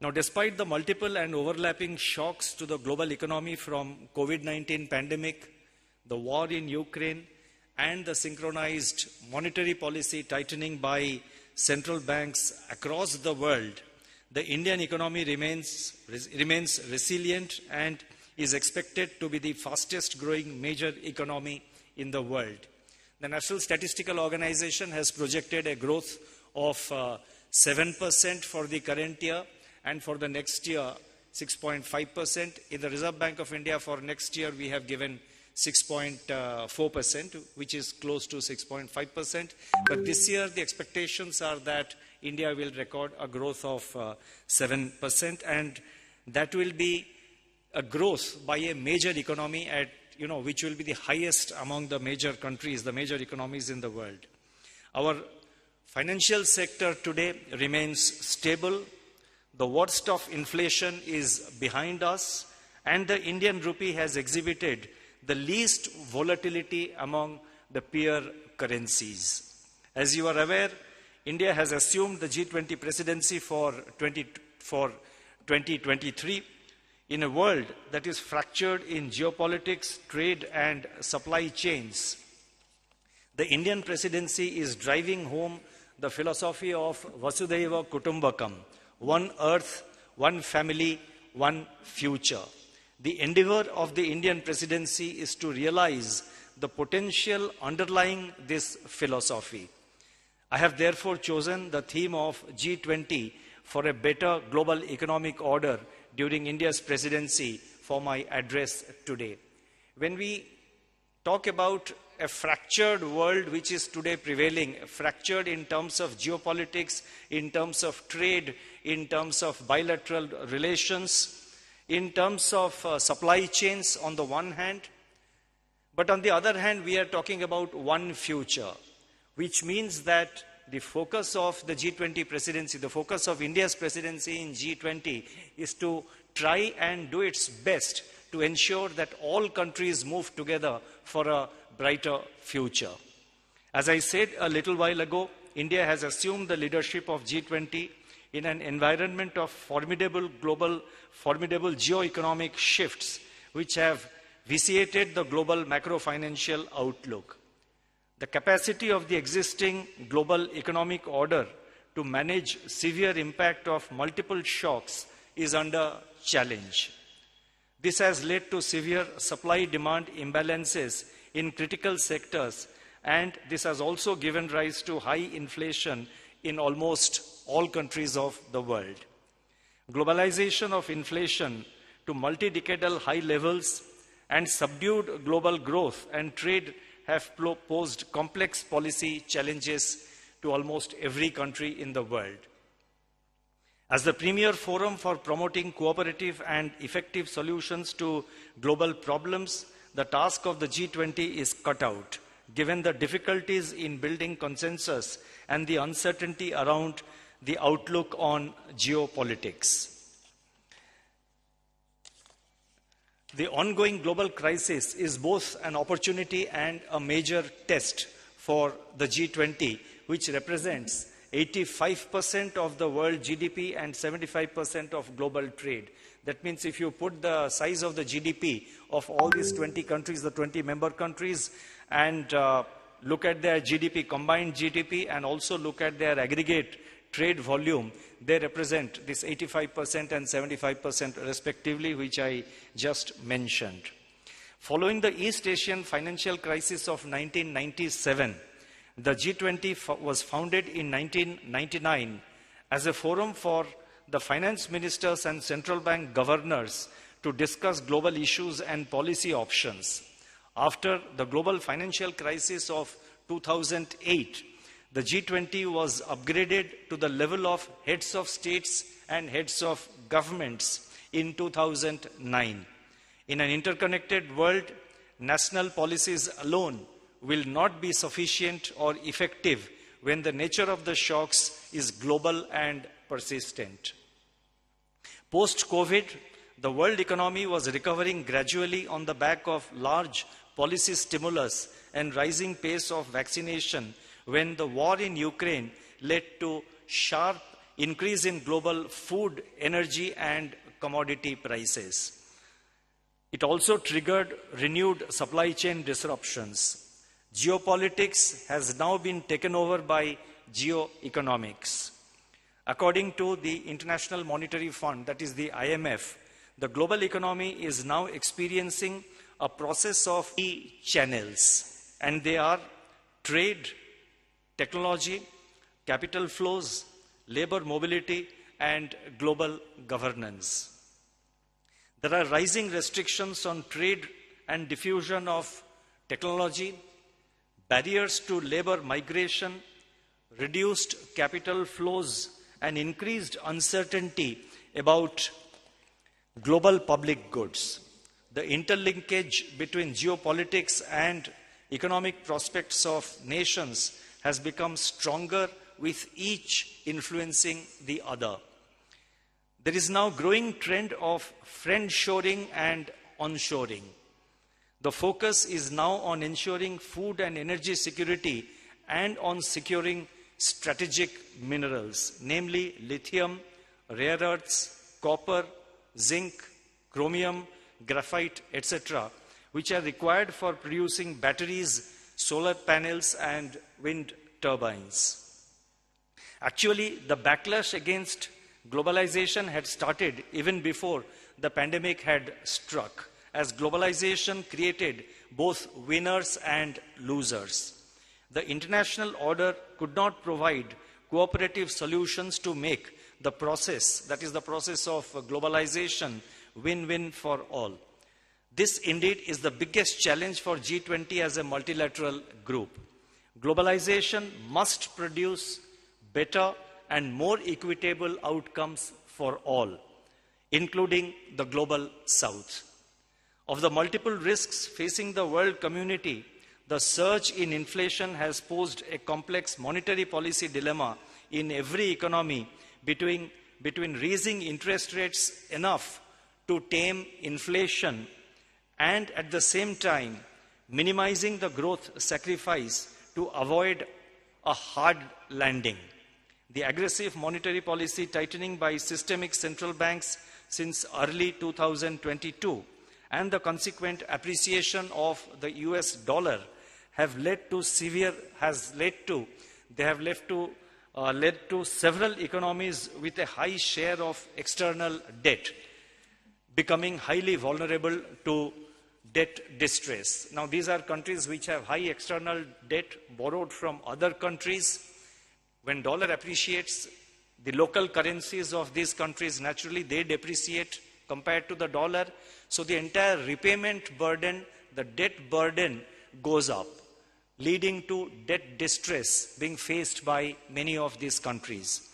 Now, despite the multiple and overlapping shocks to the global economy from COVID-19 pandemic, the war in Ukraine, and the synchronized monetary policy tightening by central banks across the world, the Indian economy remains resilient and is expected to be the fastest growing major economy in the world. The National Statistical Organization has projected a growth of 7% for the current year, and for the next year 6.5%. In the Reserve Bank of India for next year we have given 6.4%, which is close to 6.5%. But this year the expectations are that India will record a growth of 7%, and that will be a growth by a major economy at, which will be the highest among the major countries, the major economies in the world. Our financial sector today remains stable. The worst of inflation is behind us, and the Indian rupee has exhibited the least volatility among the peer currencies. As you are aware, India has assumed the G20 presidency for 2023 in a world that is fractured in geopolitics, trade, and supply chains. The Indian presidency is driving home the philosophy of Vasudhaiva Kutumbakam, one earth, one family, one future. The endeavor of the Indian presidency is to realize the potential underlying this philosophy. I have therefore chosen the theme of G20 for a better global economic order during India's presidency for my address today. When we talk about a fractured world which is today prevailing, fractured in terms of geopolitics, in terms of trade, in terms of bilateral relations, in terms of supply chains on the one hand, but on the other hand we are talking about one future, which means that the focus of the G20 presidency, the focus of India's presidency in G20 is to try and do its best to ensure that all countries move together for a brighter future. As I said a little while ago, India has assumed the leadership of G20 in an environment of formidable geo-economic shifts which have vitiated the global macro-financial outlook. The capacity of the existing global economic order to manage severe impact of multiple shocks is under challenge. This has led to severe supply-demand imbalances in critical sectors, and this has also given rise to high inflation in almost all countries of the world. Globalization of inflation to multi-decadal high levels and subdued global growth and trade have posed complex policy challenges to almost every country in the world. As the premier forum for promoting cooperative and effective solutions to global problems, the task of the G20 is cut out, given the difficulties in building consensus and the uncertainty around the outlook on geopolitics. The ongoing global crisis is both an opportunity and a major test for the G20, which represents 85% of the world GDP and 75% of global trade. That means if you put the size of the GDP of all these 20 countries, the 20 member countries, and look at their GDP, combined GDP, and also look at their aggregate trade volume, they represent this 85% and 75% respectively, which I just mentioned. Following the East Asian financial crisis of 1997, the G20 was founded in 1999 as a forum for the finance ministers and central bank governors to discuss global issues and policy options. After the global financial crisis of 2008, the G20 was upgraded to the level of heads of states and heads of governments in 2009. In an interconnected world, national policies alone will not be sufficient or effective when the nature of the shocks is global and persistent. Post-COVID, the world economy was recovering gradually on the back of large policy stimulus and rising pace of vaccination when the war in Ukraine led to sharp increase in global food, energy, and commodity prices. It also triggered renewed supply chain disruptions. Geopolitics has now been taken over by geoeconomics. According to the International Monetary Fund, that is the IMF, the global economy is now experiencing a process of key channels, and they are trade, technology, capital flows, labor mobility, and global governance. There are rising restrictions on trade and diffusion of technology, barriers to labor migration, reduced capital flows, and increased uncertainty about global public goods. The interlinkage between geopolitics and economic prospects of nations has become stronger, with each influencing the other. There is now a growing trend of friendshoring and onshoring. The focus is now on ensuring food and energy security and on securing strategic minerals, namely lithium, rare earths, copper, zinc, chromium, graphite, etc., which are required for producing batteries, solar panels, and wind turbines. Actually, the backlash against globalization had started even before the pandemic had struck, as globalization created both winners and losers. The international order could not provide cooperative solutions to make the process, that is the process of globalization, win-win for all. This indeed is the biggest challenge for G20 as a multilateral group. Globalization must produce better and more equitable outcomes for all, including the global south. Of the multiple risks facing the world community, the surge in inflation has posed a complex monetary policy dilemma in every economy between raising interest rates enough to tame inflation and at the same time minimizing the growth sacrifice to avoid a hard landing. The aggressive monetary policy tightening by systemic central banks since early 2022 and the consequent appreciation of the US dollar have led to several economies with a high share of external debt becoming highly vulnerable to debt distress. Now, these are countries which have high external debt borrowed from other countries. When dollar appreciates, the local currencies of these countries, naturally, they depreciate compared to the dollar. So the entire repayment burden, the debt burden goes up, leading to debt distress being faced by many of these countries.